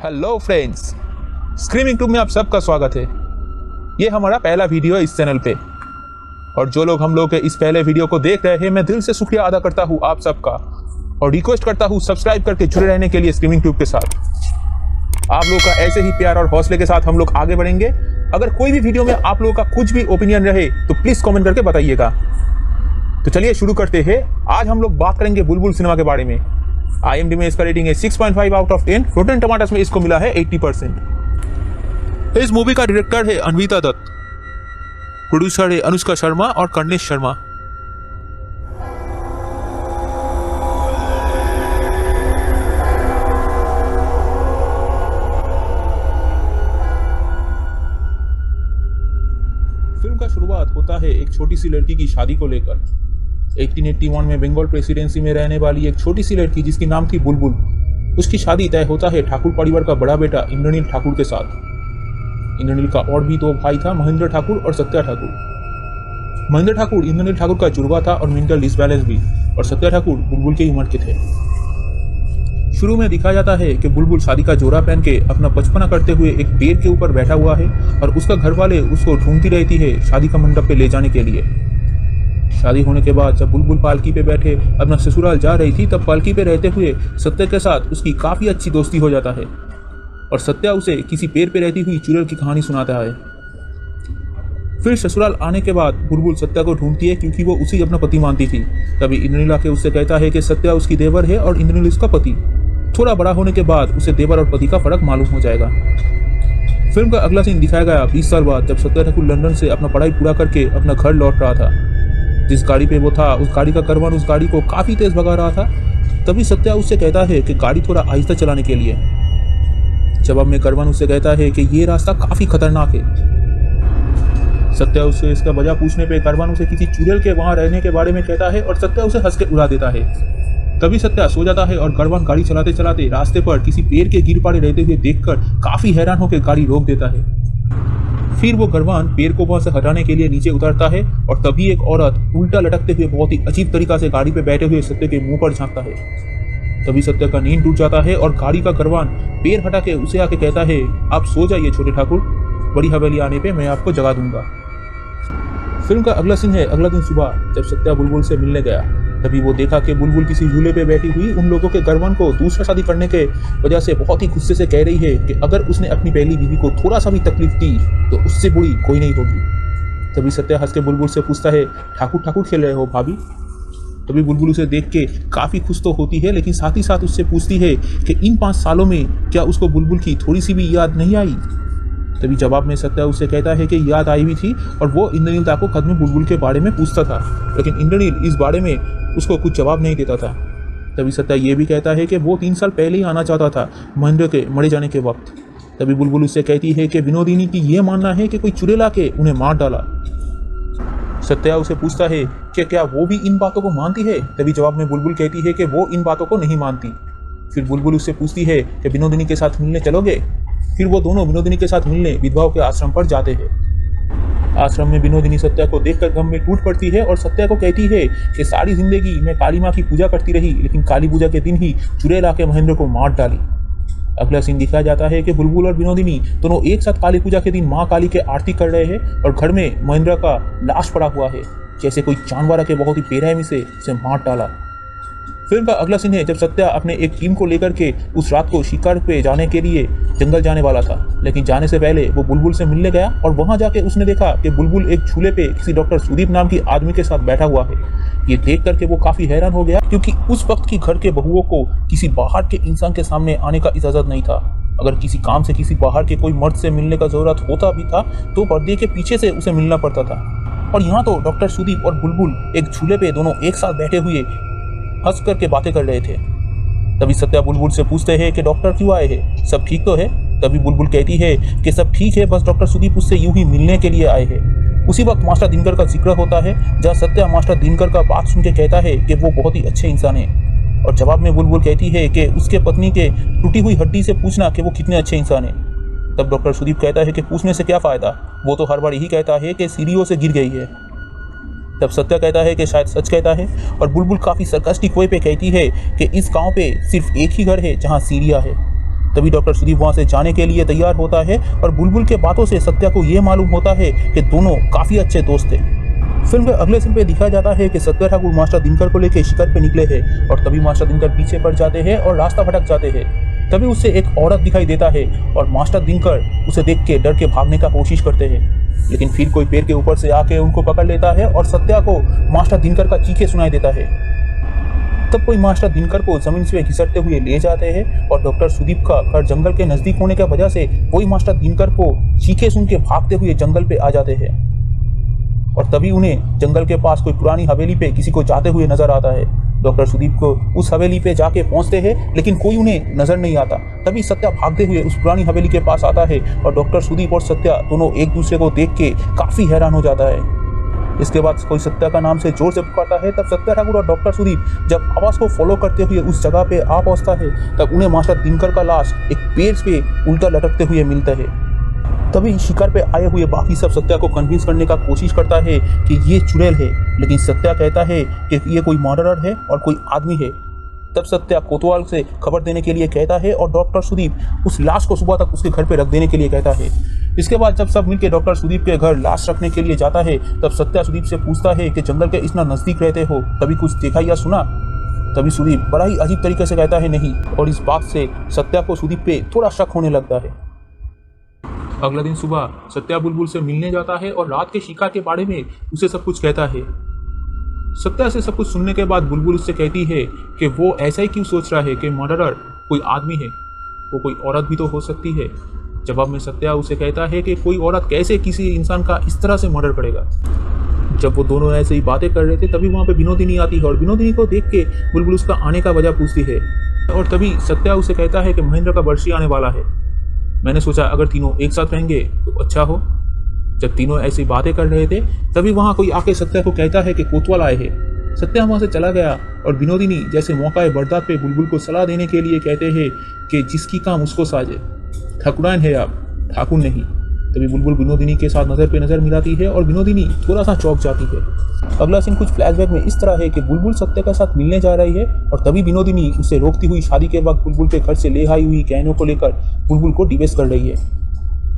Hello friends, screaming tube में आप सबका स्वागत है। ये हमारा पहला वीडियो है इस चैनल पे, और जो लोग हम लोग के इस पहले वीडियो को देख रहे हैं, मैं दिल से शुक्रिया अदा करता हूँ आप सबका, और रिक्वेस्ट करता हूँ सब्सक्राइब करके जुड़े रहने के लिए स्क्रीमिंग ट्यूब के साथ। आप लोगों का ऐसे ही प्यार और हौसले के साथ हम लोग आगे बढ़ेंगे। अगर कोई भी वीडियो में आप लोगों का कुछ भी ओपिनियन रहे तो प्लीज कमेंट करके बताइएगा। तो चलिए शुरू करते हैं। आज हम लोग बात करेंगे बुलबुल सिनेमा के बारे में। IMDb में इसका रेटिंग है 6.5 आउट ऑफ 10। रोटेन टमाटर्स में इसको मिला है 80%। इस मूवी का डायरेक्टर है अन्विता दत्त, प्रोड्यूसर है अनुष्का शर्मा और कर्णेश शर्मा। फिल्म का शुरुआत होता है एक छोटी सी लड़की की शादी को लेकर। 1881 में बंगाल प्रेसिडेंसी में रहने वाली एक छोटी सी लड़की जिसकी नाम थी बुलबुल, उसकी शादी तय होता है ठाकुर परिवार का बड़ा बेटा इंद्रनील ठाकुर के साथ। इंद्रनील का और भी दो भाई था, महेंद्र ठाकुर और सत्या ठाकुर। महेंद्र ठाकुर इंद्रनील ठाकुर का जुड़वा था और मेंटल डिसबैलेंस भी, और सत्या ठाकुर बुलबुल की उम्र के थे। शुरू में दिखाया जाता है कि बुलबुल शादी का जोड़ा पहन के अपना बचपना करते हुए एक पेड़ के ऊपर बैठा हुआ है, और उसका घर वाले उसको ढूंढती रहती है शादी का मंडप पे ले जाने के लिए। शादी होने के बाद जब बुलबुल पालकी पे बैठे अपना ससुराल जा रही थी, तब पालकी पे रहते हुए सत्या के साथ उसकी काफी अच्छी दोस्ती हो जाता है, और सत्या उसे किसी पेड़ पे रहती हुई चुड़ैल की कहानी सुनाता है। फिर ससुराल आने के बाद बुलबुल सत्या को ढूंढती है क्योंकि वो उसी अपना पति मानती थी। तभी इंद्रनील आके उससे कहता है कि सत्या उसकी देवर है और इंद्रनील उसका पति। थोड़ा बड़ा होने के बाद उसे देवर और पति का फर्क मालूम हो जाएगा। फिल्म का अगला सीन दिखाया गया 20 साल बाद, जब सत्या ठाकुर लंदन से अपना पढ़ाई पूरा करके अपना घर लौट रहा था। जिस गाड़ी पे वो था, उस गाड़ी का करवान उस गाड़ी को काफी तेज भगा रहा था। तभी सत्या उससे कहता है कि गाड़ी थोड़ा आहिस्ता चलाने के लिए। जवाब में करवान उससे कहता है कि ये रास्ता काफी खतरनाक है। सत्या उससे इसका वजह पूछने पे करवान उसे किसी चुड़ैल के वहां रहने के बारे में कहता है, और सत्या उसे हंस के उड़ा देता है। तभी सत्या सो जाता है, और करवान गाड़ी चलाते चलाते रास्ते पर किसी पेड़ के गिर पड़े रहते हुए देखकर काफी हैरान होकर गाड़ी रोक देता है। फिर वो गरवान पेड़ को वहां से हटाने के लिए नीचे उतरता है, और तभी एक औरत उल्टा लटकते हुए बहुत ही अजीब तरीका से गाड़ी पे बैठे हुए सत्य के मुंह पर झांकता है। तभी सत्य का नींद टूट जाता है, और गाड़ी का गरवान पेड़ हटा के उसे आके कहता है, आप सो जाइए छोटे ठाकुर, बड़ी हवेली आने पे मैं आपको जगा दूंगा। फिल्म का अगला सीन है अगला दिन सुबह, जब सत्या बुलबुल से मिलने गया। तभी वो देखा कि बुलबुल किसी झूले पे बैठी हुई उन लोगों के गरवान को दूसरा शादी करने के वजह से बहुत ही गुस्से से कह रही है कि अगर उसने अपनी पहली बीवी को थोड़ा सा भी तकलीफ दी तो उससे बुरी कोई नहीं होगी। तभी सत्या हंस के बुलबुल से पूछता है, ठाकुर ठाकुर खेल रहे हो भाभी? तभी बुलबुल उसे देख के काफी खुश तो होती है, लेकिन साथ ही साथ उससे पूछती है कि इन 5 सालों में क्या उसको बुलबुल की थोड़ी सी भी याद नहीं आई? तभी जवाब में सत्या उससे कहता है कि याद आई हुई थी, और वो इंद्रनील दा को खत में बुलबुल के बारे में पूछता था, लेकिन इंद्रनील इस बारे में उसको कुछ जवाब नहीं देता था। तभी सत्या ये भी कहता है कि वो 3 साल पहले ही आना चाहता था महेंद्र के मरे जाने के वक्त। तभी बुलबुल उससे कहती है कि विनोदिनी की ये मानना है कि कोई चुड़ैल आके उन्हें मार डाला। सत्या उसे पूछता है कि क्या वो भी इन बातों को मानती है? तभी जवाब में बुलबुल कहती है कि वो इन बातों को नहीं मानती। फिर बुलबुल उससे पूछती है कि विनोदिनी के साथ मिलने चलोगे? फिर वो दोनों विनोदिनी के साथ मिलने विधवाओं के आश्रम पर जाते हैं। आश्रम में विनोदिनी सत्या को देखकर गम में टूट पड़ती है, और सत्या को कहती है कि सारी जिंदगी मैं काली माँ की पूजा करती रही, लेकिन काली पूजा के दिन ही चुड़ैल आके महेंद्र को मार डाली। अगला सीन दिखाया जाता है कि बुलबुल और विनोदिनी दोनों एक साथ काली पूजा के दिन माँ काली के आरती कर रहे हैं, और घर में महेंद्र का लाश पड़ा हुआ है, जैसे कोई जानवर आके बहुत ही बेरहमी से उसे मार डाला। फिल्म का अगला सीन है जब सत्या अपने एक टीम को लेकर के उस रात को शिकार पे जाने के लिए जंगल जाने वाला था, लेकिन जाने से पहले वो बुलबुल से मिलने गया, और वहां जाके उसने देखा कि बुलबुल एक झूले पे किसी डॉक्टर सुदीप नाम की आदमी के साथ बैठा हुआ है। ये देख करके वो काफी हैरान हो गया, क्योंकि उस वक्त की घर के बहुओं को किसी बाहर के इंसान के सामने आने का इजाजत नहीं था। अगर किसी काम से किसी बाहर के कोई मर्द से मिलने का जरूरत होता भी था तो पर्दे के पीछे से उसे मिलना पड़ता था, और यहाँ तो डॉक्टर सुदीप और बुलबुल एक झूले पे दोनों एक साथ बैठे हुए हंस करके बातें कर रहे थे। तभी सत्या बुलबुल से पूछते हैं कि डॉक्टर क्यों आए हैं, सब ठीक तो है? तभी बुलबुल कहती है कि सब ठीक है, बस डॉक्टर सुदीप उससे यूं ही मिलने के लिए आए हैं। उसी वक्त मास्टर दिनकर का जिक्र होता है, जहाँ सत्या मास्टर दिनकर का बात सुन के कहता है कि वो बहुत ही अच्छे इंसान है, और जवाब में बुलबुल कहती है कि उसके पत्नी के टूटी हुई हड्डी से पूछना कि वो कितने अच्छे इंसान है। तब डॉक्टर सुदीप कहता है कि पूछने से क्या फायदा, वो तो हर बार यही कहता है कि सीढ़ियों से गिर गई है। तब सत्या कहता है कि शायद सच कहता है, और बुलबुल काफ़ी सरकास्टिक वे पे कहती है कि इस गांव पे सिर्फ एक ही घर है जहां सीरिया है। तभी डॉक्टर सुदीप वहां से जाने के लिए तैयार होता है और बुलबुल के बातों से सत्या को ये मालूम होता है कि दोनों काफी अच्छे दोस्त थे। फिल्म के अगले सीन पे दिखाया जाता है कि सत्या ठाकुर मास्टर दिनकर को लेकर शिकार पे निकले हैं और तभी मास्टर दिनकर पीछे पड़ जाते हैं और रास्ता भटक जाते हैं। तभी उससे एक औरत दिखाई देता है और मास्टर दिनकर उसे देख के डर के भागने का कोशिश करते हैं, लेकिन फिर कोई पेड़ के ऊपर से आके उनको पकड़ लेता है और सत्या को मास्टर दिनकर का चीखे सुनाई देता है। तब कोई मास्टर दिनकर को जमीन से घिसटते हुए ले जाते हैं और डॉक्टर सुदीप का घर जंगल के नजदीक होने की वजह से वही मास्टर दिनकर को चीखे सुन के भागते हुए जंगल पे आ जाते हैं और तभी उन्हें जंगल के पास कोई पुरानी हवेली पे किसी को जाते हुए नजर आता है। डॉक्टर सुदीप को उस हवेली पे जाके पहुंचते हैं लेकिन कोई उन्हें नजर नहीं आता। तभी सत्या भागते हुए उस पुरानी हवेली के पास आता है और डॉक्टर सुदीप और सत्या दोनों एक दूसरे को देख के काफी हैरान हो जाता है। इसके बाद कोई सत्या का नाम से जोर से पुकारता है। तब सत्या ठाकुर और डॉक्टर सुदीप जब आवाज को फॉलो करते हुए उस जगह पे आ पहुंचता है तब उन्हें मास्टर दिनकर का लाश एक पेड़ पे उल्टा लटकते हुए मिलता है। तभी शिकार पे आए हुए बाकी सब सत्या को कन्विंस करने का कोशिश करता है कि ये चुड़ैल है, लेकिन सत्या कहता है कि ये कोई मर्डरर है और कोई आदमी है। तब सत्या कोतवाल से खबर देने के लिए कहता है और डॉक्टर सुदीप उस लाश को सुबह तक उसके घर पे रख देने के लिए कहता है। इसके बाद जब सब मिलकर डॉक्टर सुदीप के घर लाश रखने के लिए जाता है तब सत्या सुदीप से पूछता है कि जंगल के इतना नजदीक रहते हो, कभी कुछ देखा या सुना? तभी सुदीप बड़ा ही अजीब तरीके से कहता है नहीं, और इस बात से सत्या को सुदीप पे थोड़ा शक होने लगता है। अगला दिन सुबह सत्या बुलबुल से मिलने जाता है और रात के शिकार के बारे में उसे सब कुछ कहता है। सत्या से सब कुछ सुनने के बाद बुलबुल उससे कहती है कि वो ऐसा ही क्यों सोच रहा है कि मर्डरर कोई आदमी है, वो कोई औरत भी तो हो सकती है। जवाब में सत्या उसे कहता है कि कोई औरत कैसे किसी इंसान का इस तरह से मर्डर करेगा। जब वो दोनों ऐसे ही बातें कर रहे थे तभी वहाँ पे विनोदिनी आती है और विनोदिनी को देख के बुलबुल उसका आने का वजह पूछती है और तभी सत्या उसे कहता है कि महेंद्र का बरसी आने वाला है। मैंने सोचा अगर तीनों एक साथ रहेंगे तो अच्छा हो। जब तीनों ऐसी बातें कर रहे थे तभी वहाँ कोई आके सत्या को कहता है कि कोतवाल आए हैं। सत्या वहाँ से चला गया और विनोदिनी जैसे मौका बरदात पे बुलबुल को सलाह देने के लिए कहते हैं कि जिसकी काम उसको साजे, ठाकुरान है आप, ठाकुर नहीं। तभी बुलबुल विनोदिनी के साथ नज़र पे नज़र मिलाती है और विनोदिनी थोड़ा सा चौंक जाती है। अगला सीन कुछ फ्लैशबैक में इस तरह है कि बुलबुल सत्या के साथ मिलने जा रही है और तभी विनोदिनी उसे रोकती हुई शादी के वक्त बुलबुल के घर से ले आई हुई गहनों को लेकर बुलबुल को डिवेस कर रही है।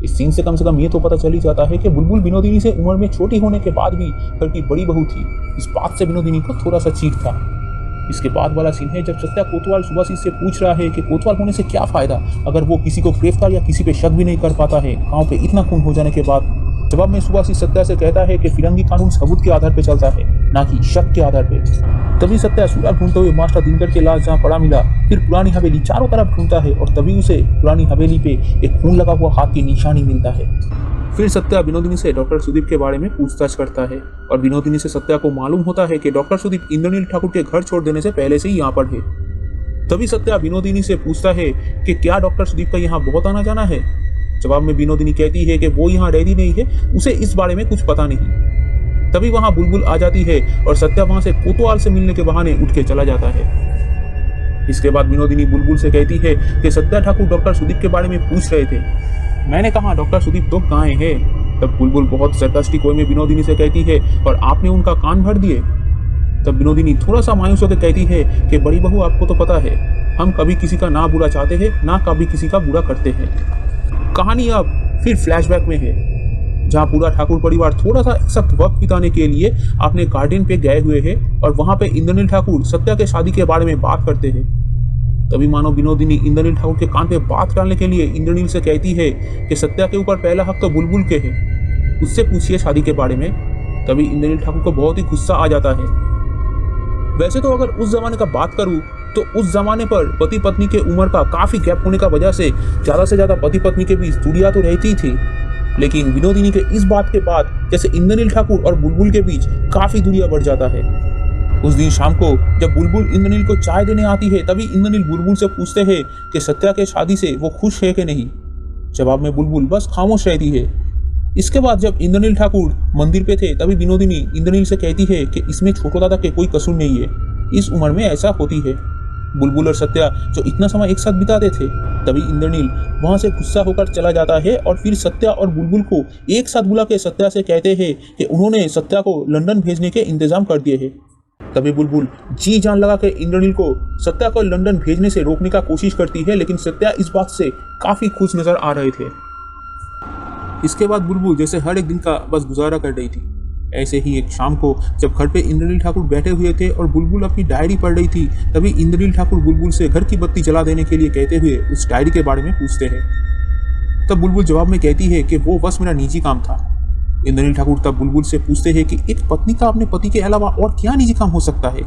इस सीन से कम ये तो पता चल ही जाता है कि बुलबुल विनोदिनी से उम्र में छोटी होने के बाद भी घर की बड़ी बहू थी। इस बात से विनोदिनी को थोड़ा सा चीट था। इसके बाद वाला सीन है जब सत्या कोतवाल सुभाषी से पूछ रहा है कि कोतवाल होने से क्या फायदा अगर वो किसी को गिरफ्तार या किसी पे शक भी नहीं कर पाता है गांव पे इतना खून हो जाने के बाद। जवाब में सुभाषी सत्या से कहता है कि फिरंगी कानून सबूत के आधार पे चलता है, ना कि शक के आधार पे। तभी सत्या सुराग ढूंढते हुए मास्टर दिनकर के लाश जहाँ पड़ा मिला फिर पुरानी हवेली चारों तरफ ढूंढता है और तभी उसे पुरानी हवेली पे एक खून लगा हुआ हाथ की निशानी मिलता है। फिर सत्या विनोदिनी से डॉक्टर सुदीप के बारे में पूछताछ करता है और विनोदिनी से सत्या को मालूम होता है कि डॉक्टर सुदीप इंद्रनील ठाकुर के घर छोड़ देने से पहले से ही यहाँ पर है। तभी सत्या विनोदिनी से पूछता है कि क्या डॉक्टर सुदीप का यहाँ बहुत आना जाना है। जवाब में विनोदिनी कहती है कि वो यहाँ रहती नहीं है, उसे इस बारे में कुछ पता नहीं। तभी वहाँ बुलबुल आ जाती है और सत्या वहाँ से कोतवाल से मिलने के बहाने उठ के चला जाता है। इसके बाद विनोदिनी बुलबुल से कहती है कि सत्या ठाकुर डॉक्टर सुदीप के बारे में पूछ रहे थे। मैंने कहा डॉक्टर सुदीप तो कहाँ है। तब बुलबुल बहुत सरकास्टिक वे में विनोदिनी से कहती है और आपने उनका कान भर दिए। तब विनोदिनी थोड़ा सा मायूस होकर कहती है कि बड़ी बहू आपको तो पता है हम कभी किसी का ना बुरा चाहते हैं ना कभी किसी का बुरा करते हैं। कहानी अब फिर फ्लैशबैक में है जहाँ पूरा ठाकुर परिवार थोड़ा सा सख्त वक्त बिताने के लिए अपने गार्डन पे गए हुए हैं और वहाँ पे इंद्रनील ठाकुर सत्या के शादी के बारे में बात करते हैं। तभी मानो विनोदिनी इंद्रनील ठाकुर के कान पे बात डालने के लिए इंद्रनील से कहती है कि सत्या के ऊपर पहला हक तो बुलबुल के है, उससे पूछिए शादी के बारे में। तभी इंद्रनील ठाकुर को बहुत ही गुस्सा आ जाता है। वैसे तो अगर उस जमाने का बात करूं तो उस जमाने पर पति पत्नी के उम्र का काफी गैप होने का वजह से ज्यादा पति पत्नी के बीच दूरियां तो रहती थी, लेकिन विनोदिनी के इस बात के बाद जैसे इंद्रनील ठाकुर और बुलबुल के बीच काफी दूरियां बढ़ जाता है। उस दिन शाम को जब बुलबुल इंद्रनील को चाय देने आती है तभी इंद्रनील बुलबुल से पूछते हैं कि सत्या के शादी से वो खुश है कि नहीं। जवाब में बुलबुल बस खामोश रहती है। इसके बाद जब इंद्रनील ठाकुर मंदिर पे थे तभी विनोदिनी इंद्रनील से कहती है कि इसमें छोटो दादा के कोई कसूर नहीं है, इस उम्र में ऐसा होती है। बुलबुल और सत्या जो इतना समय एक साथ बिताते थे, तभी इंद्रनील वहां से गुस्सा होकर चला जाता है और फिर सत्या और बुलबुल को एक साथ बुला के सत्या से कहते हैं कि उन्होंने सत्या को लंदन भेजने के इंतजाम कर दिए हैं। तभी बुलबुल जी जान लगा के इंद्रनील को सत्या को लंदन भेजने से रोकने का कोशिश करती है, लेकिन सत्या इस बात से काफी खुश नजर आ रहे थे। इसके बाद बुलबुल जैसे हर एक दिन का बस गुजारा कर रही थी। ऐसे ही एक शाम को जब घर पे इंद्रनील ठाकुर बैठे हुए थे और बुलबुल अपनी डायरी पढ़ रही थी, तभी इंद्रनील ठाकुर बुलबुल से घर की बत्ती जला देने के लिए कहते हुए उस डायरी के बारे में पूछते हैं। तब बुलबुल जवाब में कहती है कि वो बस मेरा निजी काम था। इंद्रनील ठाकुर तब बुलबुल से पूछते हैं कि एक पत्नी का अपने पति के अलावा और क्या निजी काम हो सकता है।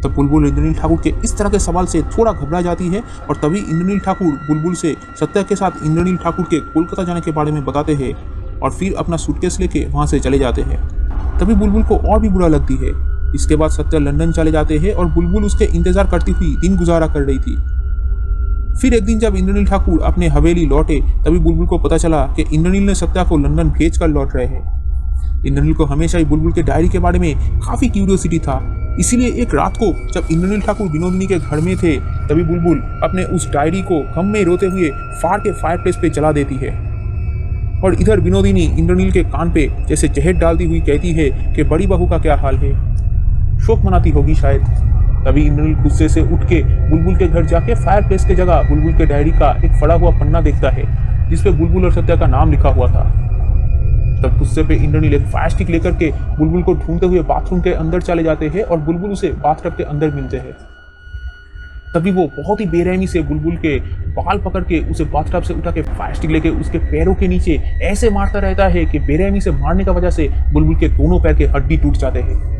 तब बुलबुल इंद्रनील ठाकुर के इस तरह के सवाल से थोड़ा घबरा जाती है और तभी इंद्रनील ठाकुर बुलबुल से सत्या के साथ इंद्रनील ठाकुर के कोलकाता जाने के बारे में बताते हैं और फिर अपना सूटकेस लेके वहां से चले जाते हैं। तभी बुलबुल को और भी बुरा लगती है। इसके बाद सत्या लंदन चले जाते हैं और बुलबुल उसके इंतजार करती हुई दिन गुजारा कर रही थी। फिर एक दिन जब इंद्रनील ठाकुर अपने हवेली लौटे, तभी बुलबुल को पता चला कि इंद्रनील ने सत्या को लंदन भेज कर लौट रहे हैं। इंद्रनील को हमेशा ही बुलबुल के डायरी के बारे में काफी क्यूरियोसिटी था, इसीलिए एक रात को जब इंद्रनील ठाकुर विनोदिनी के घर में थे, तभी बुलबुल अपने उस डायरी को गम में रोते हुए फाड़ के फायरप्लेस पे जला देती है। और इधर विनोदिनी इंद्रनील के कान पे जैसे जहर डालती हुई कहती है कि बड़ी बहू का क्या हाल है, शोक मनाती होगी शायद। तभी इंद्रनील गुस्से से उठ के बुलबुल के घर जाके फायरप्लेस के जगह बुलबुल के डायरी का एक फड़ा हुआ पन्ना देखता है जिसपे बुलबुल और सत्या का नाम लिखा हुआ था। तब गुस्से पे इंद्रनील एक फायर स्टिक लेकर के बुलबुल को ढूंढते हुए बाथरूम के अंदर चले जाते हैं और बुलबुल उसे बाथटब के अंदर मिलते हैं। तभी वो बहुत ही बेरहमी से बुलबुल के बाल पकड़ के उसे बाथटब से उठा के फायर स्टिक लेके उसके पैरों के नीचे ऐसे मारता रहता है कि बेरहमी से मारने की वजह से बुलबुल के दोनों पैर के हड्डी टूट जाते हैं।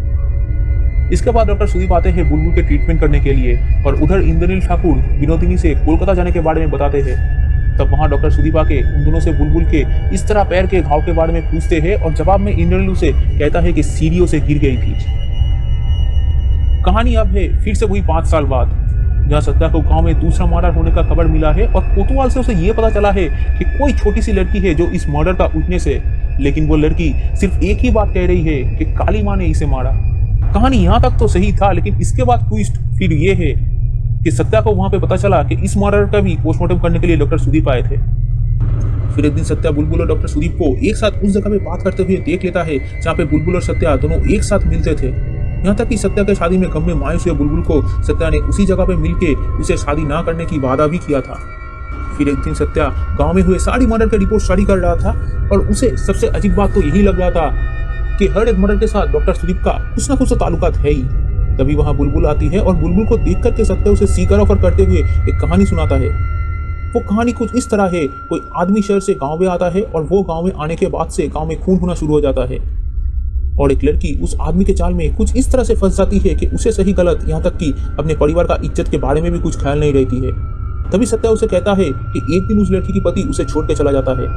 इसके बाद डॉक्टर सुदीप आते हैं बुलबुल के ट्रीटमेंट करने के लिए और उधर इंद्रनील ठाकुर विनोदिनी से कोलकाता जाने के बारे में बताते हैं। तब वहां डॉक्टर सुदीप आके उन दोनों से बुलबुल के इस तरह पैर के घाव के बारे में पूछते हैं और जवाब में इंद्रनील उसे कहता है कि सीढ़ियों से गिर गई थी। कहानी अब है फिर से वही 5 साल बाद, जहाँ सत्या को गांव में दूसरा मर्डर होने का खबर मिला है और कोतवाल से उसे ये पता चला है कि कोई छोटी सी लड़की है जो इस मर्डर का विटनेस है, लेकिन वो लड़की सिर्फ एक ही बात कह रही है कि काली माँ ने इसे मारा। कहानी यहाँ तक तो सही था, लेकिन इसके बाद ट्विस्ट फिर ये है कि सत्या को वहां पे पता चला कि इस मर्डर का भी पोस्टमार्टम करने के लिए डॉक्टर सुदीप आए थे। फिर एक दिन सत्या बुलबुल और डॉक्टर सुदीप को एक साथ उस जगह पे बात करते हुए देख लेता है जहाँ पे बुलबुल और सत्या दोनों एक साथ मिलते थे। यहाँ तक कि सत्या के शादी में गम में मायूस हुए बुलबुल को सत्या ने उसी जगह पे मिलके उसे शादी ना करने की वादा भी किया था। फिर एक दिन सत्या गांव में हुए सारी मर्डर के रिपोर्ट स्टडी कर रहा था और उसे सबसे अजीब बात तो यही लग रहा था कि हर एक मर्डर के साथ डॉक्टर सुदीप का कुछ ना कुछ ताल्लुकात है ही। तभी वहां बुलबुल आती है और बुलबुल को देख करके सत्या उसे सीकर ऑफर करते हुए एक कहानी सुनाता है। वो कहानी कुछ इस तरह है, कोई आदमी शहर से गांव में आता है और वो गांव में आने के बाद से गांव में खून होना शुरू हो जाता है और एक लड़की उस आदमी के चाल में कुछ इस तरह से फंस जाती है कि उसे सही गलत यहाँ तक कि अपने परिवार का इज्जत के बारे में भी कुछ ख्याल नहीं रहती है। तभी सत्या उसे कहता है कि एक दिन उस लड़की की पति उसे छोड़ के चला जाता है।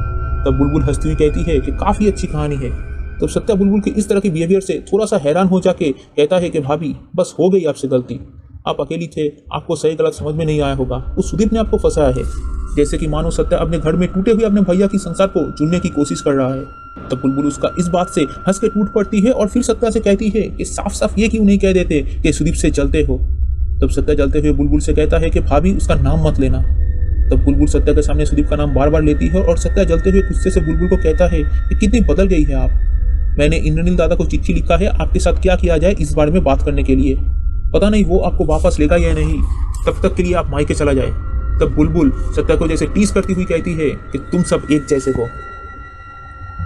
तब बुलबुल हंसती हुई कहती है कि काफी अच्छी कहानी है। तब सत्या बुलबुल के इस तरह की बिहेवियर से थोड़ा सा हैरान हो जाके कहता है कि भाभी बस हो गई आपसे गलती, आप अकेली थे, आपको सही गलत समझ में नहीं आया होगा, उस सुदीप ने आपको फंसाया है। जैसे कि मानो सत्या अपने घर में टूटे हुए अपने भैया की संसार को चुनने की कोशिश कर रहा है। तब बुलबुल उसका इस बात से हंस के टूट पड़ती है और फिर सत्या से कहती है कि साफ साफ ये क्यों नहीं कह देते कि सुदीप से चलते हो। तब सत्या जलते हुए बुलबुल से कहता है कि भाभी उसका नाम मत लेना। तब बुलबुल सत्या के सामने सुदीप का नाम बार बार लेती है और सत्या जलते हुए गुस्से से बुलबुल को कहता है कि कितनी बदल गई है आप। मैंने इंद्रनील दादा को चिट्ठी लिखा है आपके साथ क्या किया जाए इस बारे में बात करने के लिए, पता नहीं वो आपको वापस लेगा या नहीं, तब तक के लिए आप मायके चला जाए। तब बुलबुल सत्या को जैसे टीस करती हुई कहती है कि तुम सब एक जैसे हो।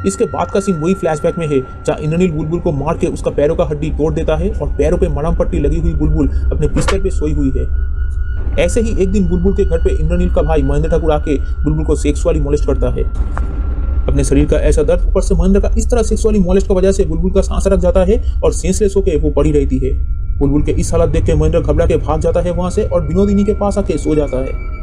इसके बाद का सीन वही फ्लैशबैक में है जहाँ इंद्रनील बुलबुल को मार के उसका पैरों का हड्डी तोड़ देता है और पैरों पे मरहम पट्टी लगी हुई बुलबुल अपने बिस्तर पे सोई हुई है। ऐसे ही एक दिन बुलबुल के घर पे इंद्रनील का भाई महेंद्र ठाकुर आके बुलबुल को सेक्सुअली मोलेस्ट करता है। अपने शरीर का ऐसा दर्द, ऊपर से महेंद्र का इस तरह सेक्सुअली मोलेस्ट की वजह से बुलबुल का सांस रख जाता है और सेंसलेस होकर वो पड़ी रहती है। बुलबुल के इस हालत देख के महेंद्र घबरा के भाग जाता है वहां से और विनोदिनी के पास आके सो जाता है।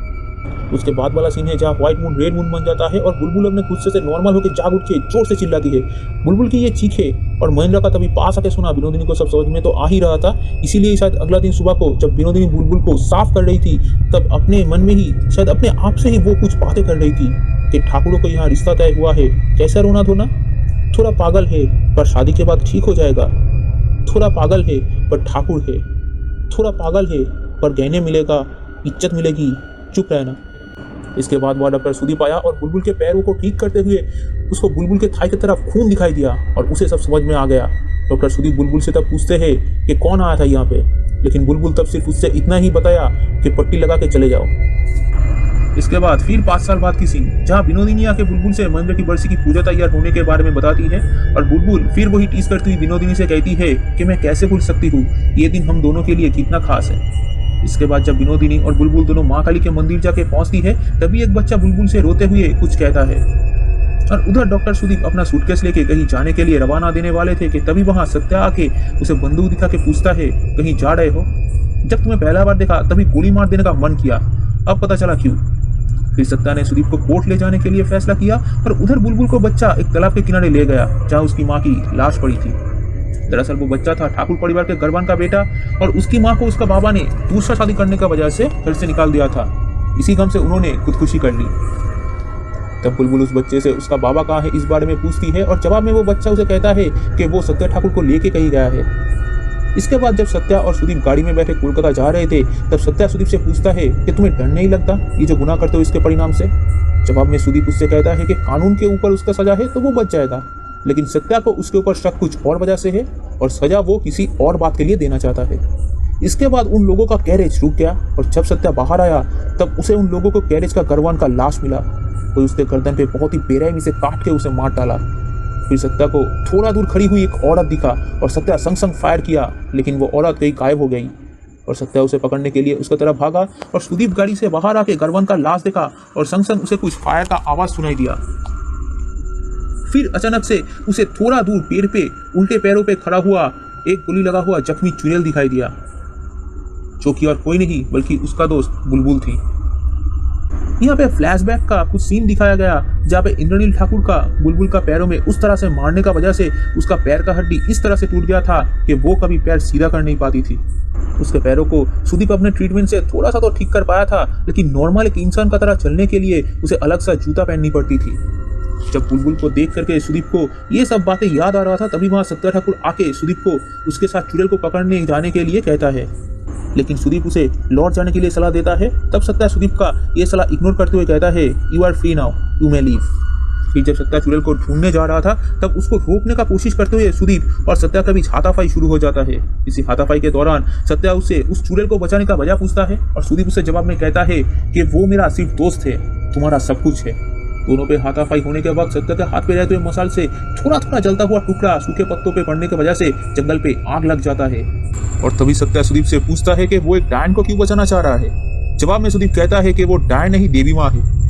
उसके बाद वाला सीन है जहाँ व्हाइट मून रेड मून बन जाता है और बुलबुल अपने गुस्से से नॉर्मल होकर जाग उठ के जोर से चिल्लाती है। बुलबुल की ये चीखे और महेंद्र का तभी पास आके सुना विनोदिनी को सब समझ में तो आ ही रहा था, इसीलिए शायद अगला दिन सुबह को जब विनोदिनी बुलबुल को साफ कर रही थी तब अपने मन में ही शायद अपने आप से ही वो कुछ बातें कर रही थी कि ठाकुरों को यहाँ रिश्ता तय हुआ है, कैसा रोना धोना, थोड़ा पागल है पर शादी के बाद ठीक हो जाएगा, थोड़ा पागल है पर ठाकुर है, थोड़ा पागल है पर गहने मिलेगा, इज्जत मिलेगी, चुप रहना। इसके बाद वह डॉक्टर सुदीप आया और बुलबुल के पैरों को ठीक करते हुए उसको बुलबुल के थाई की तरफ खून दिखाई दिया और उसे सब समझ में आ गया। डॉक्टर सुदीप बुलबुल से तब पूछते हैं कि कौन आया था यहाँ पे, लेकिन बुलबुल तब सिर्फ उससे इतना ही बताया कि पट्टी लगा के चले जाओ। इसके बाद फिर 5 साल बाद की सीन, जहाँ विनोदिनी आके बुलबुल से महेंद्र की बरसी की पूजा तैयार होने के बारे में बताती है और बुलबुल फिर वही टीज करती हुई विनोदिनी से कहती है कि मैं कैसे भूल सकती हूँ, ये दिन हम दोनों के लिए कितना खास है। इसके बाद जब विनोदिनी और बुलबुल दोनों माँ काली के मंदिर जाके पहुंचती है, तभी एक बच्चा बुलबुल से रोते हुए कुछ कहता है और उधर डॉक्टर सुदीप अपना सूटकेस लेके कहीं जाने के लिए रवाना देने वाले थे कि तभी वहां सत्या आके उसे बंदूक दिखा के पूछता है, कहीं जा रहे हो? जब तुम्हें पहला बार देखा तभी गोली मार देने का मन किया, अब पता चला क्यों। फिर सत्या ने सुदीप को कोर्ट ले जाने के लिए फैसला किया और उधर बुलबुल को बच्चा एक तालाब के किनारे ले गया जहां उसकी माँ की लाश पड़ी थी। दरअसल वो बच्चा था ठाकुर परिवार के गरबान का बेटा और उसकी माँ को उसका बाबा ने दूसरा शादी करने का वजह से घर से निकाल दिया था। इसी गम से उन्होंने खुदकुशी कर ली। तब बुलबुल उस बच्चे से उसका बाबा कहाँ है इस बारे में पूछती है और जवाब में वो बच्चा उसे कहता है कि वो सत्या ठाकुर को लेके कहीं गया है। इसके बाद जब सत्या और सुदीप गाड़ी में बैठे कोलकाता जा रहे थे, तब सत्या सुदीप से पूछता है कि तुम्हें डर नहीं लगता ये जो गुनाह करते हो इसके परिणाम से? जवाब में सुदीप उससे कहता है कि कानून के ऊपर उसका सजा है तो वो बच जाएगा, लेकिन सत्या को उसके ऊपर शक कुछ और वजह से है और सजा वो किसी और बात के लिए देना चाहता है। इसके बाद उन लोगों का कैरेज रुक गया और जब सत्या बाहर आया तब उसे उन लोगों को कैरेज का गरवान का लाश मिला। कोई उसके गर्दन पे बहुत ही बेरहमी से काट के उसे मार डाला। फिर सत्या को थोड़ा दूर खड़ी हुई एक औरत दिखा और सत्या संग संग फायर किया, लेकिन वो औरत कहीं गायब हो गई और सत्या उसे पकड़ने के लिए उसकी तरफ भागा और सुदीप गाड़ी से बाहर आके गरवान का लाश देखा और संग संग उसे कुछ फायर का आवाज सुनाई दिया। फिर अचानक से उसे थोड़ा दूर पेड़ पे उल्टे पैरों पे खड़ा हुआ एक गोली लगा हुआ जख्मी चुड़ैल दिखाई दिया, जो कि और कोई नहीं बल्कि उसका दोस्त बुलबुल थी। यहाँ पे फ्लैशबैक का कुछ सीन दिखाया गया जहाँ पे इंद्रनील ठाकुर का बुलबुल का पैरों में उस तरह से मारने का वजह से उसका पैर का हड्डी इस तरह से टूट गया था कि वो कभी पैर सीधा कर नहीं पाती थी। उसके पैरों को सुदीप अपने ट्रीटमेंट से थोड़ा सा तो ठीक कर पाया था, लेकिन नॉर्मल एक इंसान का तरह चलने के लिए उसे अलग सा जूता पहननी पड़ती थी। जब बुलबुल को देख करके सुदीप को ये सब बातें याद आ रहा था, तभी वहां सत्या ठाकुर आके सुदीप को उसके साथ चुड़ैल को पकड़ने जाने के लिए कहता है, लेकिन सुदीप उसे लौट जाने के लिए सलाह देता है। तब सत्या सुदीप का ये सलाह इग्नोर करते हुए कहता है, you are free now, you may leave. फिर जब सत्या चुड़ैल को ढूंढने जा रहा था, तब उसको रोकने का कोशिश करते हुए सुदीप और सत्या का बीच हाथापाई शुरू हो जाता है। इसी हाथापाई के दौरान सत्या उससे उस चुड़ैल को बचाने का वजह पूछता है और सुदीप उसे जवाब में कहता है कि वो मेरा सिर्फ दोस्त है, तुम्हारा सब कुछ है। दोनों पे हाथापाई होने के वक्त सत्या के हाथ पे रहते हुए मसाल से थोड़ा थोड़ा जलता हुआ टुकड़ा सूखे पत्तों पे पड़ने की वजह से जंगल पे आग लग जाता है और तभी सत्या सुदीप से पूछता है कि वो एक डायन को क्यों बचाना चाह रहा है। जवाब में सुदीप कहता है कि वो डायन नहीं देवी माँ है।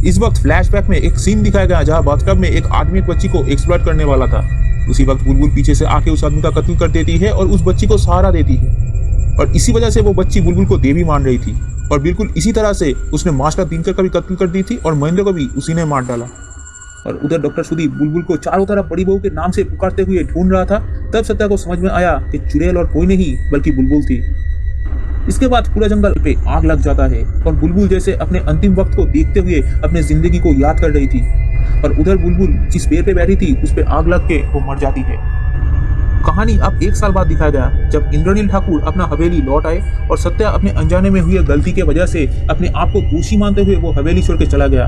इस वक्त फ्लैशबैक में एक सीन दिखाया गया जहाँ बाथटब में एक आदमी एक बच्ची को एक्सप्लॉइट करने वाला था। उसी वक्त बुलबुल पीछे से आके उस आदमी का कत्ल कर देती है और उस बच्ची को सहारा देती है और इसी वजह से वो बच्ची बुलबुल को देवी मान रही थी और बिल्कुल इसी तरह से उसने मास्टर दिनकर का भी कत्ल कर दी थी और महेंद्र को भी उसी ने मार डाला। और उधर डॉक्टर सुदीप बुलबुल को चारों तरफ बड़ी बहू के नाम से पुकारते हुए ढूंढ रहा था। तब सत्या को समझ में आया कि चुड़ैल और कोई नहीं बल्कि बुलबुल थी। इसके बाद पूरा जंगल पे आग लग जाता है और बुलबुल जैसे अपने अंतिम वक्त को देखते हुए अपने जिंदगी को याद कर रही थी और उधर बुलबुल जिस पेड़ पे बैठी थी उस पे आग लग के वो मर जाती है। कहानी अब 1 साल बाद दिखाया गया जब इंद्रनील ठाकुर अपना हवेली लौट आए और सत्या अपने अनजाने में हुई गलती के वजह से अपने आप को दोषी मानते हुए वो हवेली छोड़ के चला गया।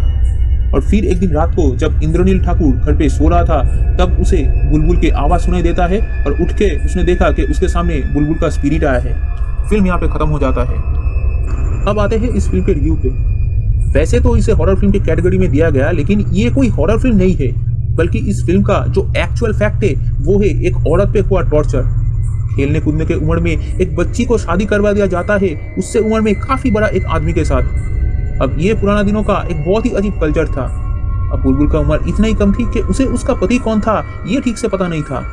और फिर एक दिन रात को जब इंद्रनील ठाकुर घर पे सो रहा था, तब उसे बुलबुल की आवाज सुनाई देता है और उठ के उसने देखा कि उसके सामने बुलबुल का स्पिरिट आया है। फिल्म यहाँ पे खत्म हो जाता है। अब आते हैं इस फिल्म के रिव्यू पे। वैसे तो इसे हॉरर फिल्म की कैटेगरी में दिया गया, लेकिन ये कोई हॉरर फिल्म नहीं है, बल्कि इस फिल्म का जो एक्चुअल फैक्ट है वो है एक औरत पे हुआ टॉर्चर। खेलने कूदने के उम्र में एक बच्ची को शादी करवा दिया जाता है, उससे उम्र में काफी बड़ा एक आदमी के साथ। अब ये पुराना दिनों का एक बहुत ही अजीब कल्चर था। अब बुलबुल का उम्र इतना ही कम थी कि उसे उसका पति कौन था ये ठीक से पता नहीं था।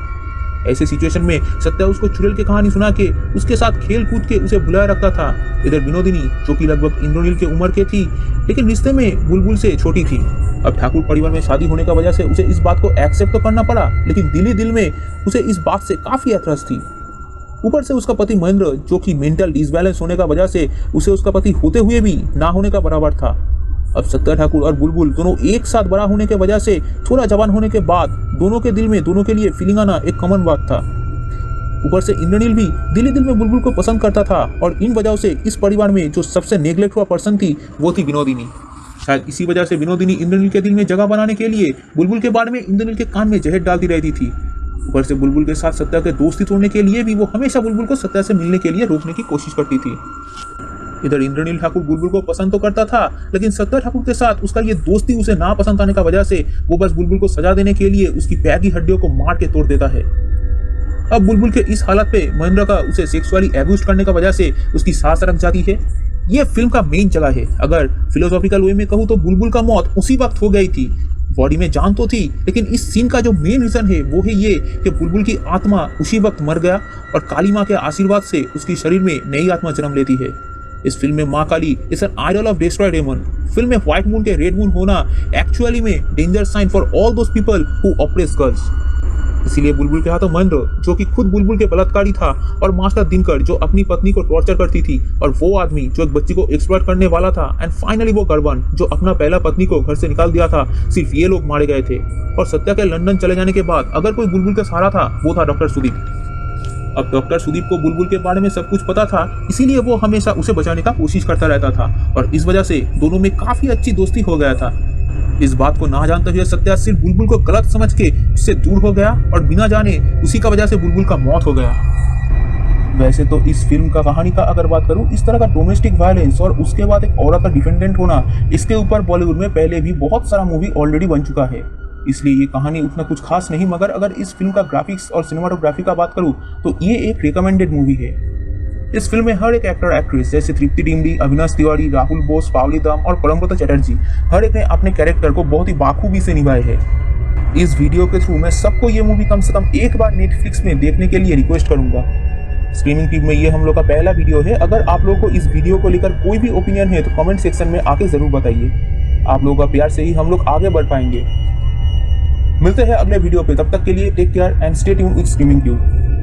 ऐसे सिचुएशन में सत्या उसको चुड़ैल की कहानी सुना के उसके साथ खेल कूद के उसे भुलाया रखता था। इधर विनोदिनी जो कि लगभग इंद्रनील के उम्र के थी, लेकिन रिश्ते में बुलबुल से छोटी थी। अब ठाकुर परिवार में शादी होने का वजह से उसे इस बात को एक्सेप्ट तो करना पड़ा, लेकिन दिल ही दिल में उसे इस बात से काफी एतराज थी। ऊपर से उसका पति महेंद्र जो कि मेंटल डिसबैलेंस होने का वजह से उसे उसका पति होते हुए भी ना होने का बराबर था। अब सत्या ठाकुर और बुलबुल दोनों एक साथ बड़ा होने के वजह से थोड़ा जवान होने के बाद दोनों के दिल में दोनों के लिए फीलिंग आना एक कॉमन बात था। ऊपर से इंद्रनील भी दिल ही दिल में बुलबुल को पसंद करता था और इन वजहों से इस परिवार में जो सबसे नेग्लेक्ट हुआ पर्सन थी वो थी विनोदिनी। शायद इसी वजह से विनोदिनी इंद्रनील के दिल में जगह बनाने के लिए बुलबुल के बारे में इंद्रनील के कान में जहर डालती रहती थी। ऊपर से बुलबुल के साथ सत्या के दोस्ती तोड़ने के लिए भी वो हमेशा बुलबुल को सत्या से मिलने के लिए रोकने की कोशिश करती थी। इधर इंद्रनील ठाकुर बुलबुल को पसंद तो करता था, लेकिन सत्या ठाकुर के साथ उसका ये दोस्ती उसे ना पसंद आने का वजह से वो बस बुलबुल को सजा देने के लिए उसकी पैर की हड्डियों को मार के तोड़ देता है। अब बुलबुल के इस हालत पे महेंद्र का उसे सेक्सुअली एब्यूज करने का वजह से उसकी सांस रख जाती है। ये फिल्म का मेन जगह है। अगर फिलोसॉफिकल वे में कहूँ तो बुलबुल का मौत उसी वक्त हो गई थी। बॉडी में जान तो थी, लेकिन इस सीन का जो मेन रीजन है वो है ये कि बुलबुल की आत्मा उसी वक्त मर गया और काली माँ के आशीर्वाद से उसकी शरीर में नई आत्मा जन्म लेती है। इस फिल्म में माँ Kali is an idol of destroy demon. Film में व्हाइट मून के रेड मून होना एक्चुअली में danger sign for all those people who oppress girls. इसीलिए बुलबुल के हाथों महेंद्र, जो कि खुद बुलबुल के बलात्कारी था, और मास्टर दिनकर जो अपनी पत्नी को टॉर्चर करती थी, और वो आदमी जो एक बच्ची को एक्सप्लॉइट करने वाला था, एंड फाइनली वो गड़बन जो अपना पहला पत्नी को घर से निकाल दिया था, सिर्फ ये लोग मारे गए थे। और सत्या के लंदन चले जाने के बाद अगर कोई बुलबुल का सहारा था वो था डॉक्टर सुदीप। अब डॉक्टर सुदीप को बुलबुल के बारे में सब कुछ पता था, इसीलिए वो हमेशा उसे बचाने का कोशिश करता रहता था और इस वजह से दोनों में काफी अच्छी दोस्ती हो गया था। इस बात को ना जानते हुए सत्या सिर्फ बुलबुल को गलत समझ के उससे दूर हो गया और बिना जाने उसी का वजह से बुलबुल का मौत हो गया। वैसे तो इस फिल्म का कहानी का अगर बात करूं, इस तरह का डोमेस्टिक वायलेंस और उसके बाद एक औरत का डिपेंडेंट होना, इसके ऊपर बॉलीवुड में पहले भी बहुत सारा मूवी ऑलरेडी बन चुका है, इसलिए ये कहानी उतना कुछ खास नहीं। मगर अगर इस फिल्म का ग्राफिक्स और सिनेमाटोग्राफी का बात करूं तो ये एक रिकमेंडेड मूवी है। इस फिल्म में हर एक एक्टर एक्ट्रेस जैसे तृप्ति डिमरी, अविनाश तिवारी, राहुल बोस, पावली दाम और परमव्रत चटर्जी, हर एक ने अपने कैरेक्टर को बहुत ही बाखूबी से निभाए हैं। इस वीडियो के थ्रू मैं सबको ये मूवी कम से कम एक बार नेटफ्लिक्स में देखने के लिए रिक्वेस्ट करूंगा। स्ट्रीमिंग टीम में ये हम लोग का पहला वीडियो है। अगर आप लोगों को इस वीडियो को लेकर कोई भी ओपिनियन है तो कमेंट सेक्शन में आके जरूर बताइए। आप लोगों का प्यार से ही हम लोग आगे बढ़ पाएंगे। मिलते हैं अगले वीडियो पे, तब तक के लिए take care and stay tuned with Streaming tube.